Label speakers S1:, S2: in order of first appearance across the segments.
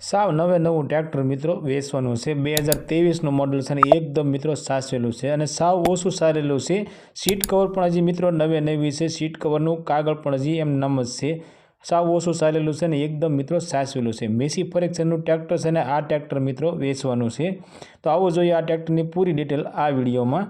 S1: साव नवे नवुं ट्रेक्टर मित्रों वेचवानुं छे। 2023 मॉडल छे ने एकदम मित्रों साचवेलुं छे अने साव ओछुं सारेलुं छे। सीट कवर पण हजी मित्रों नवे नवी छे। सीट कवरनुं कागळ पण हजी एम नम ज छे। साव ओछुं सारेलुं छे ने एकदम मित्रों साचवेलुं छे। मेसी फरेक्शननुं ट्रेक्टर छे ने आ ट्रेक्टर मित्रों वेचवानुं छे। तो आवो जोईए आ ट्रेक्टरनी पूरी डिटेल आ विडियोमां।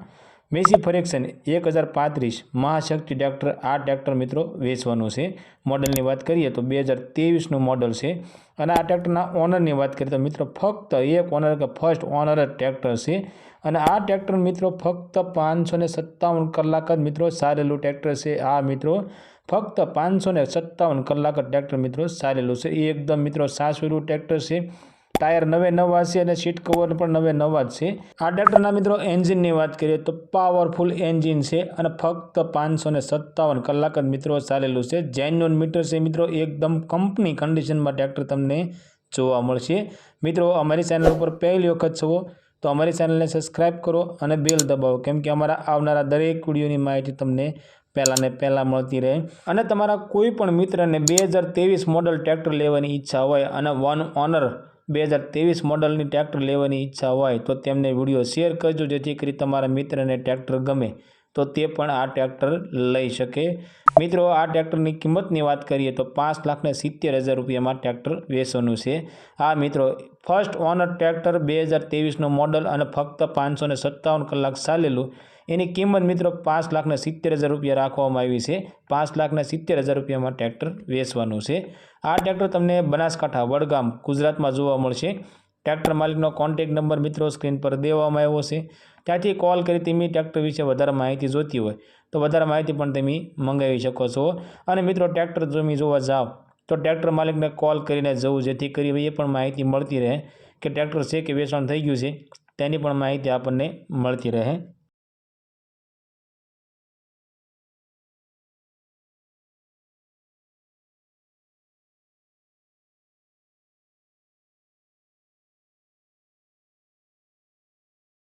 S1: मेसी फरेक्शन 1035 महाशक्ति ट्रेक्टर आ ट्रेक्टर मित्रों वेचवानुं छे। मॉडलनी बात करिए तो 2023 मॉडल छे अने आ ट्रेक्टरना ओनरनी बात करिए तो मित्रों फक्त एक ओनर के फर्स्ट ओनर ट्रेक्टर छे अने आ ट्रेक्टर मित्रों फक्त 557 कलाक ज मित्रों सारेलुं ट्रेक्टर छे। आ मित्रों फक्त 557 कलाक ट्रेक्टर मित्रों सारेलुं छे। एकदम मित्रों साचवेलुं ट्रेक्टर छे। टायर नवे नवा छे अने सीट कवर पण नवे नवा ज छे। आ ट्रेक्टरना मित्रों एंजीननी बात करिए तो पावरफुल एंजीन छे अने फक्त 557 कलाक ज मित्रों चालेलुं छे। जेन्युइन मीटर छे मित्रों, एकदम कंपनी कंडीशन में ट्रेक्टर तमने जोवा मळशे। मित्रों अमारी चेनल पर पहली वखत छो तो अमारी चेनल ने सब्सक्राइब करो अने बेल दबावो, केम के अमारा आवनारा दरेक विडियोनी माहिती तमने पहला ने पहला मळती रहे। अने तमारा कोई पण मित्रने 2023 मॉडल ट्रेक्टर लेवानी इच्छा होय अने वन ओनर 2023 मॉडलनी ट्रेक्टर लेवानी इच्छा होय तो तेमने विडियो शेर करजो, जेथी करी तमारा मित्रने ट्रेक्टर गमे तो ते पण आ ट्रेक्टर लई शके। मित्रों आ ट्रेक्टरनी किंमतनी बात करिए तो 5,70,000 रुपया में ट्रेक्टर वेचवानुं छे। आ मित्रों फर्स्ट ओनर ट्रेक्टर 2023 मॉडल अने फक्त 557 कलाक चालेलुं। एनी किंमत मित्रों 5,70,000 रुपया राखवामां आवी छे। 5,70,000 रुपया में ट्रेक्टर वेचवानुं छे। आ ट्रेक्टर तमने बनासकांठा वडगाम गुजरात में जोवा मळशे। ट्रेक्टर मालिकनो कॉन्टेक्ट नंबर मित्रों स्क्रीन पर देवामां आव्यो छे। त्याथी कॉल करी तमे ट्रेक्टर विषे वधारे माहिती जोती होय तो वधारे माहिती पण तमे मंगावी शको छो। अने मित्रों ट्रेक्टर तमे जोवा जाओ तो ट्रेक्टर मालिकने कॉल करीने जवुं, जेथी करी ए पण माहिती मळती रहे कि ट्रेक्टर छे कि वेचाण थई गयुं छे तेनी पण माहिती आपणने मळती रहे।